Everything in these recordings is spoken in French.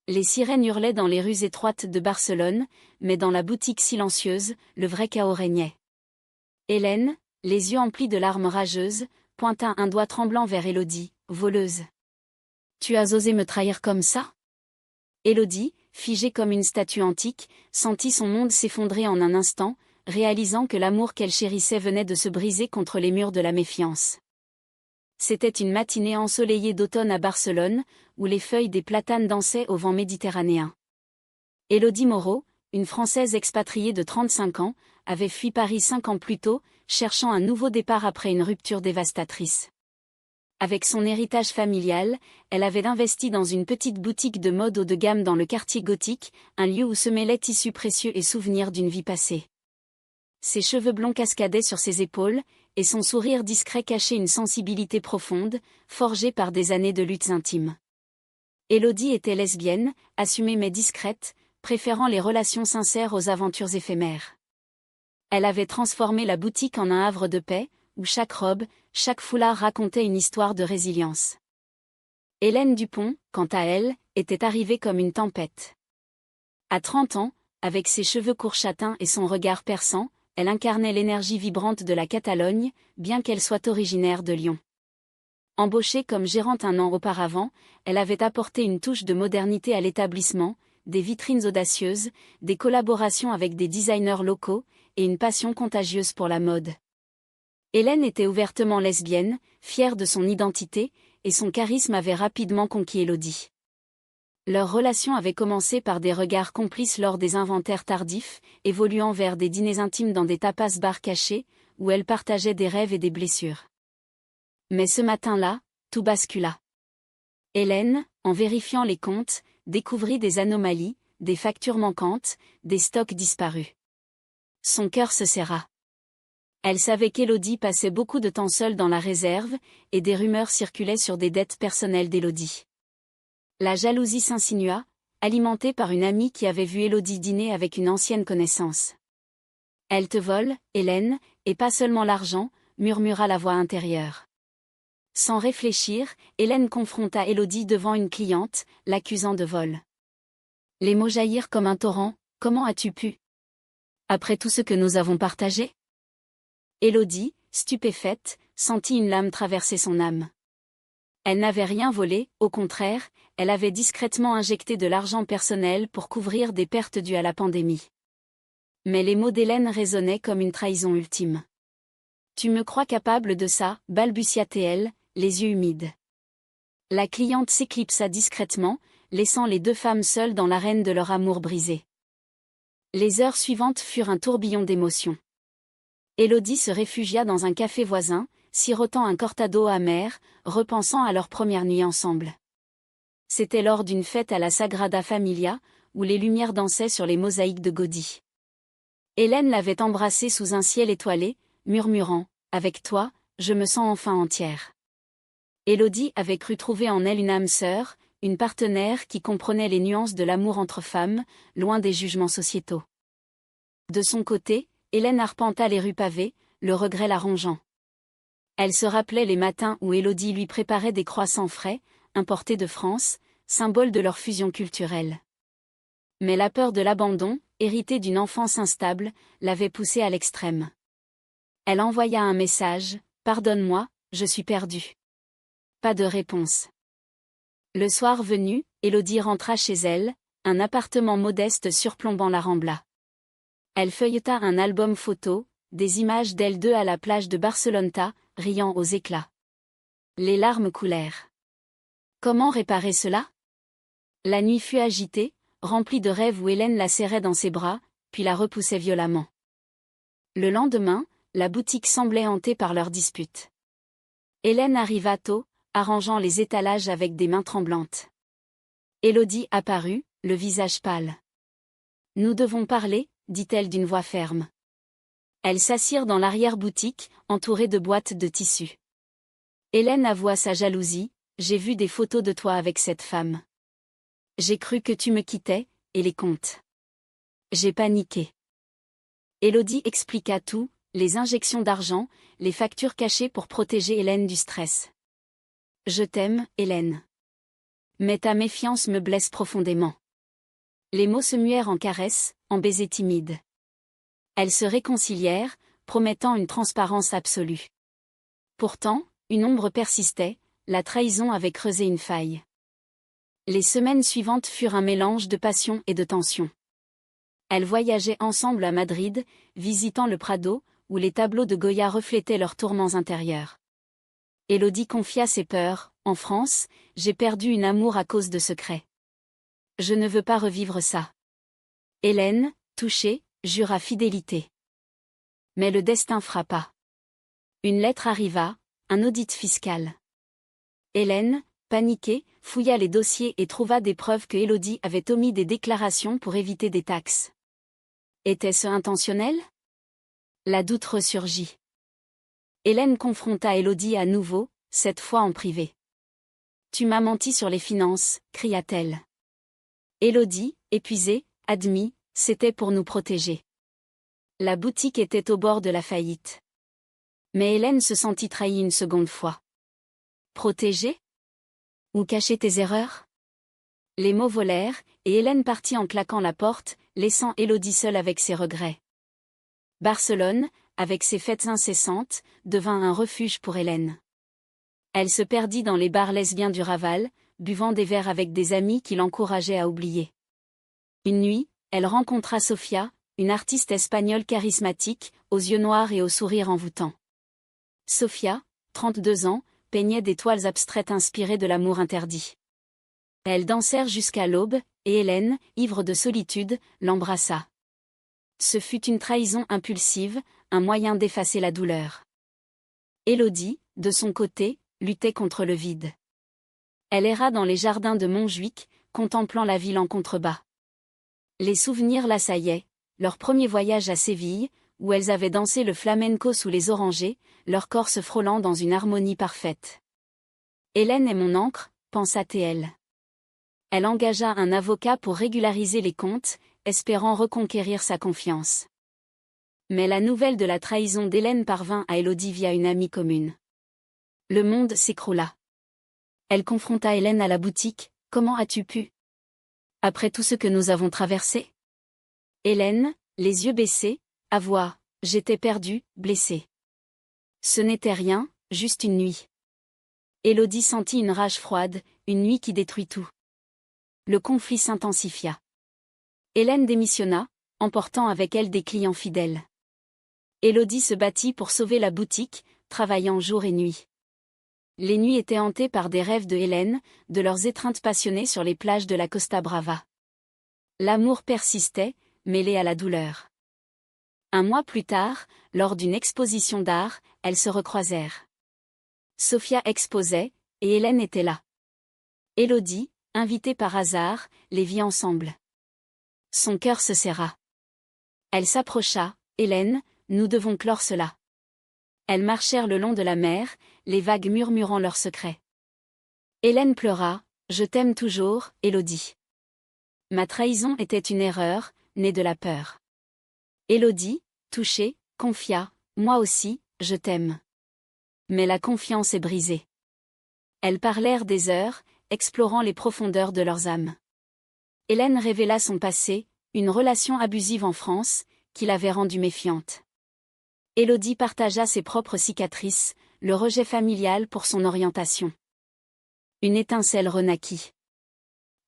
Les sirènes hurlaient dans les rues étroites de Barcelone, mais dans la boutique silencieuse, le vrai chaos régnait. Hélène, les yeux emplis de larmes rageuses, pointa un doigt tremblant vers Élodie, voleuse. « Tu as osé me trahir comme ça ?» Élodie, figée comme une statue antique, sentit son monde s'effondrer en un instant, réalisant que l'amour qu'elle chérissait venait de se briser contre les murs de la méfiance. C'était une matinée ensoleillée d'automne à Barcelone, où les feuilles des platanes dansaient au vent méditerranéen. Élodie Moreau, une Française expatriée de 35 ans, avait fui Paris 5 ans plus tôt, cherchant un nouveau départ après une rupture dévastatrice. Avec son héritage familial, elle avait investi dans une petite boutique de mode haut de gamme dans le quartier gothique, un lieu où se mêlaient tissus précieux et souvenirs d'une vie passée. Ses cheveux blonds cascadaient sur ses épaules, et son sourire discret cachait une sensibilité profonde, forgée par des années de luttes intimes. Élodie était lesbienne, assumée mais discrète, préférant les relations sincères aux aventures éphémères. Elle avait transformé la boutique en un havre de paix, où chaque robe, chaque foulard racontait une histoire de résilience. Hélène Dupont, quant à elle, était arrivée comme une tempête. À 30 ans, avec ses cheveux courts châtains et son regard perçant, elle incarnait l'énergie vibrante de la Catalogne, bien qu'elle soit originaire de Lyon. Embauchée comme gérante un an auparavant, elle avait apporté une touche de modernité à l'établissement, des vitrines audacieuses, des collaborations avec des designers locaux, et une passion contagieuse pour la mode. Hélène était ouvertement lesbienne, fière de son identité, et son charisme avait rapidement conquis Élodie. Leur relation avait commencé par des regards complices lors des inventaires tardifs, évoluant vers des dîners intimes dans des tapas-bars cachés, où elles partageaient des rêves et des blessures. Mais ce matin-là, tout bascula. Hélène, en vérifiant les comptes, découvrit des anomalies, des factures manquantes, des stocks disparus. Son cœur se serra. Elle savait qu'Élodie passait beaucoup de temps seule dans la réserve, et des rumeurs circulaient sur des dettes personnelles d'Élodie. La jalousie s'insinua, alimentée par une amie qui avait vu Élodie dîner avec une ancienne connaissance. « Elle te vole, Hélène, et pas seulement l'argent », murmura la voix intérieure. Sans réfléchir, Hélène confronta Élodie devant une cliente, l'accusant de vol. Les mots jaillirent comme un torrent. « Comment as-tu pu ? Après tout ce que nous avons partagé ?» Élodie, stupéfaite, sentit une lame traverser son âme. Elle n'avait rien volé, au contraire, elle avait discrètement injecté de l'argent personnel pour couvrir des pertes dues à la pandémie. Mais les mots d'Hélène résonnaient comme une trahison ultime. « Tu me crois capable de ça ?» balbutia-t-elle, les yeux humides. La cliente s'éclipsa discrètement, laissant les deux femmes seules dans l'arène de leur amour brisé. Les heures suivantes furent un tourbillon d'émotions. Élodie se réfugia dans un café voisin, sirotant un cortado amer, repensant à leur première nuit ensemble. C'était lors d'une fête à la Sagrada Familia, où les lumières dansaient sur les mosaïques de Gaudí. Hélène l'avait embrassée sous un ciel étoilé, murmurant « Avec toi, je me sens enfin entière ». Élodie avait cru trouver en elle une âme sœur, une partenaire qui comprenait les nuances de l'amour entre femmes, loin des jugements sociétaux. De son côté, Hélène arpenta les rues pavées, le regret la rongeant. Elle se rappelait les matins où Élodie lui préparait des croissants frais, importés de France, symbole de leur fusion culturelle. Mais la peur de l'abandon, héritée d'une enfance instable, l'avait poussée à l'extrême. Elle envoya un message « Pardonne-moi, je suis perdue ». Pas de réponse. Le soir venu, Élodie rentra chez elle, un appartement modeste surplombant la Rambla. Elle feuilleta un album photo, des images d'elles deux à la plage de Barceloneta, riant aux éclats. Les larmes coulèrent. Comment réparer cela ? La nuit fut agitée, remplie de rêves où Hélène la serrait dans ses bras, puis la repoussait violemment. Le lendemain, la boutique semblait hantée par leur dispute. Hélène arriva tôt, arrangeant les étalages avec des mains tremblantes. Élodie apparut, le visage pâle. « Nous devons parler », dit-elle d'une voix ferme. Elles s'assirent dans l'arrière-boutique, entourées de boîtes de tissus. Hélène avoua sa jalousie. « J'ai vu des photos de toi avec cette femme. J'ai cru que tu me quittais, et les comptes. J'ai paniqué. » Élodie expliqua tout, les injections d'argent, les factures cachées pour protéger Hélène du stress. « Je t'aime, Hélène. Mais ta méfiance me blesse profondément. Les mots se muèrent en caresses, en baisers timides. Elles se réconcilièrent, promettant une transparence absolue. Pourtant, une ombre persistait, la trahison avait creusé une faille. Les semaines suivantes furent un mélange de passion et de tension. Elles voyageaient ensemble à Madrid, visitant le Prado, où les tableaux de Goya reflétaient leurs tourments intérieurs. Élodie confia ses peurs. En France, j'ai perdu une amour à cause de secrets. Je ne veux pas revivre ça. Hélène, touchée, jura fidélité. Mais le destin frappa. Une lettre arriva, un audit fiscal. Hélène, paniquée, fouilla les dossiers et trouva des preuves que Élodie avait omis des déclarations pour éviter des taxes. Était-ce intentionnel? La doute ressurgit. Hélène confronta Élodie à nouveau, cette fois en privé. Tu m'as menti sur les finances, cria-t-elle. Élodie, épuisée, admit, c'était pour nous protéger. La boutique était au bord de la faillite. Mais Hélène se sentit trahie une seconde fois. Protéger? Ou cacher tes erreurs? Les mots volèrent, et Hélène partit en claquant la porte, laissant Élodie seule avec ses regrets. Barcelone, avec ses fêtes incessantes, devint un refuge pour Hélène. Elle se perdit dans les bars lesbiens du Raval, buvant des verres avec des amis qui l'encourageaient à oublier. Une nuit, elle rencontra Sofia, une artiste espagnole charismatique, aux yeux noirs et au sourire envoûtant. Sofia, 32 ans, peignait des toiles abstraites inspirées de l'amour interdit. Elles dansèrent jusqu'à l'aube, et Hélène, ivre de solitude, l'embrassa. Ce fut une trahison impulsive, un moyen d'effacer la douleur. Élodie, de son côté, luttait contre le vide. Elle erra dans les jardins de Montjuic, contemplant la ville en contrebas. Les souvenirs l'assaillaient, leur premier voyage à Séville, où elles avaient dansé le flamenco sous les orangers, leur corps se frôlant dans une harmonie parfaite. Hélène est mon encre, pensa-t-elle. Elle engagea un avocat pour régulariser les comptes, espérant reconquérir sa confiance. Mais la nouvelle de la trahison d'Hélène parvint à Élodie via une amie commune. Le monde s'écroula. Elle confronta Hélène à la boutique. Comment as-tu pu? Après tout ce que nous avons traversé? Hélène, les yeux baissés, avoua, j'étais perdue, blessée. Ce n'était rien, juste une nuit. Élodie sentit une rage froide, une nuit qui détruit tout. Le conflit s'intensifia. Hélène démissionna, emportant avec elle des clients fidèles. Élodie se battit pour sauver la boutique, travaillant jour et nuit. Les nuits étaient hantées par des rêves de Hélène, de leurs étreintes passionnées sur les plages de la Costa Brava. L'amour persistait, mêlé à la douleur. Un mois plus tard, lors d'une exposition d'art, elles se recroisèrent. Sofia exposait, et Hélène était là. Élodie, invitée par hasard, les vit ensemble. Son cœur se serra. Elle s'approcha. Hélène, nous devons clore cela. Elles marchèrent le long de la mer, les vagues murmurant leurs secrets. Hélène pleura. Je t'aime toujours, Élodie. Ma trahison était une erreur, née de la peur. Élodie, touchée, confia. Moi aussi, je t'aime. Mais la confiance est brisée. Elles parlèrent des heures, explorant les profondeurs de leurs âmes. Hélène révéla son passé, une relation abusive en France, qui l'avait rendue méfiante. Élodie partagea ses propres cicatrices, le rejet familial pour son orientation. Une étincelle renaquit.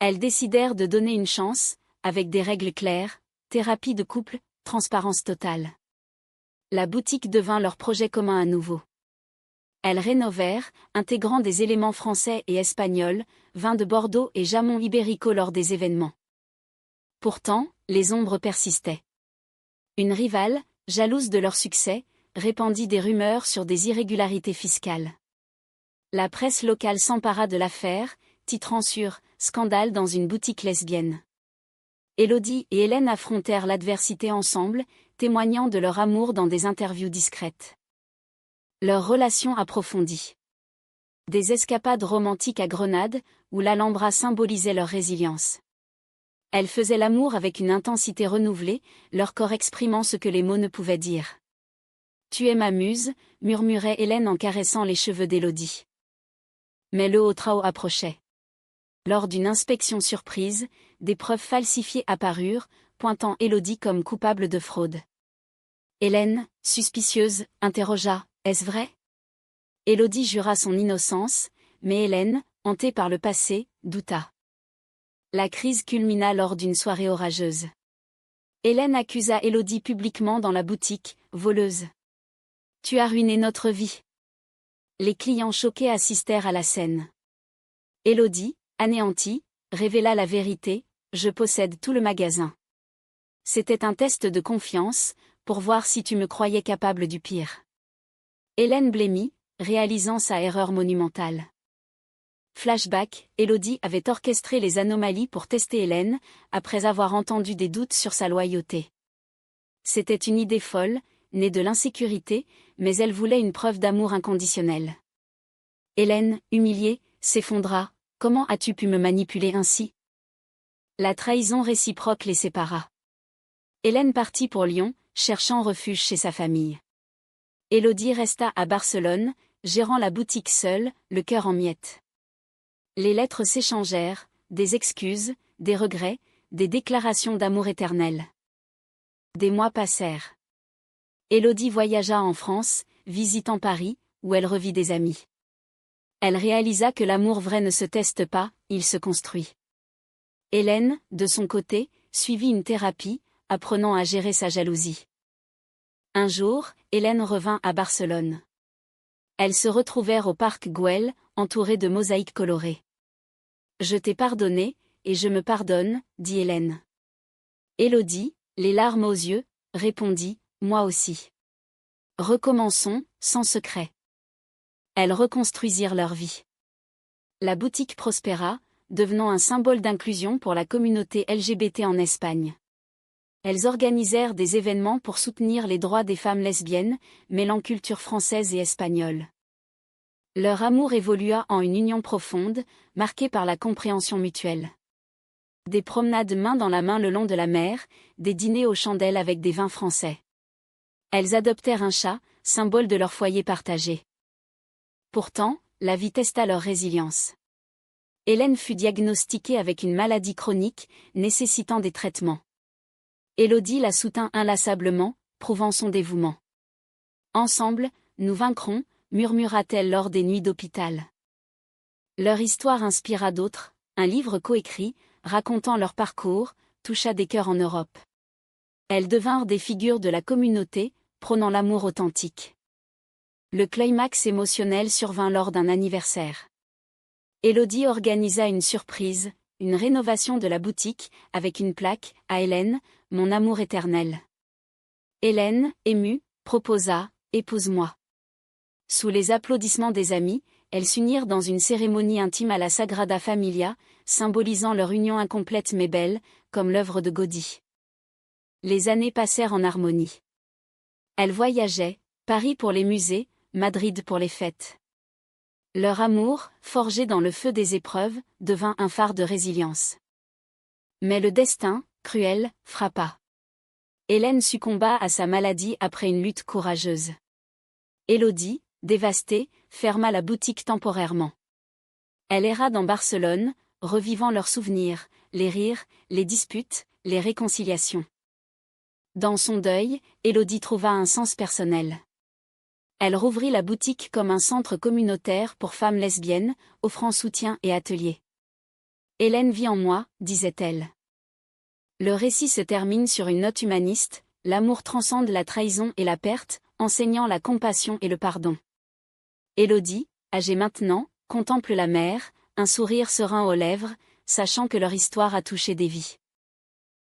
Elles décidèrent de donner une chance, avec des règles claires, thérapie de couple, transparence totale. La boutique devint leur projet commun à nouveau. Elles rénovèrent, intégrant des éléments français et espagnols, vins de Bordeaux et jamons ibérico lors des événements. Pourtant, les ombres persistaient. Une rivale, jalouse de leur succès, répandit des rumeurs sur des irrégularités fiscales. La presse locale s'empara de l'affaire, titrant sur « Scandale dans une boutique lesbienne ». Élodie et Hélène affrontèrent l'adversité ensemble, témoignant de leur amour dans des interviews discrètes. Leur relation approfondie. Des escapades romantiques à Grenade, où l'Alhambra symbolisait leur résilience. Elles faisaient l'amour avec une intensité renouvelée, leur corps exprimant ce que les mots ne pouvaient dire. « Tu es ma muse », murmurait Hélène en caressant les cheveux d'Élodie. Mais le haut trao approchait. Lors d'une inspection surprise, des preuves falsifiées apparurent, pointant Élodie comme coupable de fraude. Hélène, suspicieuse, interrogea « Est-ce vrai ?» Élodie jura son innocence, mais Hélène, hantée par le passé, douta. La crise culmina lors d'une soirée orageuse. Hélène accusa Élodie publiquement dans la boutique, voleuse. « Tu as ruiné notre vie. » Les clients choqués assistèrent à la scène. Élodie, anéantie, révéla la vérité, « Je possède tout le magasin. C'était un test de confiance, pour voir si tu me croyais capable du pire. » Hélène blêmit, réalisant sa erreur monumentale. Flashback, Élodie avait orchestré les anomalies pour tester Hélène, après avoir entendu des doutes sur sa loyauté. C'était une idée folle, née de l'insécurité, mais elle voulait une preuve d'amour inconditionnel. Hélène, humiliée, s'effondra. « Comment as-tu pu me manipuler ainsi ?» La trahison réciproque les sépara. Hélène partit pour Lyon, cherchant refuge chez sa famille. Élodie resta à Barcelone, gérant la boutique seule, le cœur en miettes. Les lettres s'échangèrent, des excuses, des regrets, des déclarations d'amour éternel. Des mois passèrent. Élodie voyagea en France, visitant Paris, où elle revit des amis. Elle réalisa que l'amour vrai ne se teste pas, il se construit. Hélène, de son côté, suivit une thérapie, apprenant à gérer sa jalousie. Un jour, Hélène revint à Barcelone. Elles se retrouvèrent au parc Güell, entourées de mosaïques colorées. « Je t'ai pardonné, et je me pardonne, » dit Hélène. Élodie, les larmes aux yeux, répondit « Moi aussi. » Recommençons, sans secret. Elles reconstruisirent leur vie. La boutique prospéra, devenant un symbole d'inclusion pour la communauté LGBT en Espagne. Elles organisèrent des événements pour soutenir les droits des femmes lesbiennes, mêlant culture française et espagnole. Leur amour évolua en une union profonde, marquée par la compréhension mutuelle. Des promenades main dans la main le long de la mer, des dîners aux chandelles avec des vins français. Elles adoptèrent un chat, symbole de leur foyer partagé. Pourtant, la vie testa leur résilience. Hélène fut diagnostiquée avec une maladie chronique, nécessitant des traitements. Élodie la soutint inlassablement, prouvant son dévouement. « Ensemble, nous vaincrons », murmura-t-elle lors des nuits d'hôpital. Leur histoire inspira d'autres, un livre coécrit, racontant leur parcours, toucha des cœurs en Europe. Elles devinrent des figures de la communauté, prônant l'amour authentique. Le climax émotionnel survint lors d'un anniversaire. Élodie organisa une surprise, une rénovation de la boutique, avec une plaque, à Hélène, « Mon amour éternel ». Hélène, émue, proposa, « Épouse-moi ». Sous les applaudissements des amis, elles s'unirent dans une cérémonie intime à la Sagrada Familia, symbolisant leur union incomplète mais belle, comme l'œuvre de Gaudí. Les années passèrent en harmonie. Elles voyageaient, Paris pour les musées, Madrid pour les fêtes. Leur amour, forgé dans le feu des épreuves, devint un phare de résilience. Mais le destin, cruel, frappa. Hélène succomba à sa maladie après une lutte courageuse. Élodie, dévastée, ferma la boutique temporairement. Elle erra dans Barcelone, revivant leurs souvenirs, les rires, les disputes, les réconciliations. Dans son deuil, Élodie trouva un sens personnel. Elle rouvrit la boutique comme un centre communautaire pour femmes lesbiennes, offrant soutien et ateliers. « Hélène vit en moi », disait-elle. Le récit se termine sur une note humaniste, l'amour transcende la trahison et la perte, enseignant la compassion et le pardon. Élodie, âgée maintenant, contemple la mer, un sourire serein aux lèvres, sachant que leur histoire a touché des vies.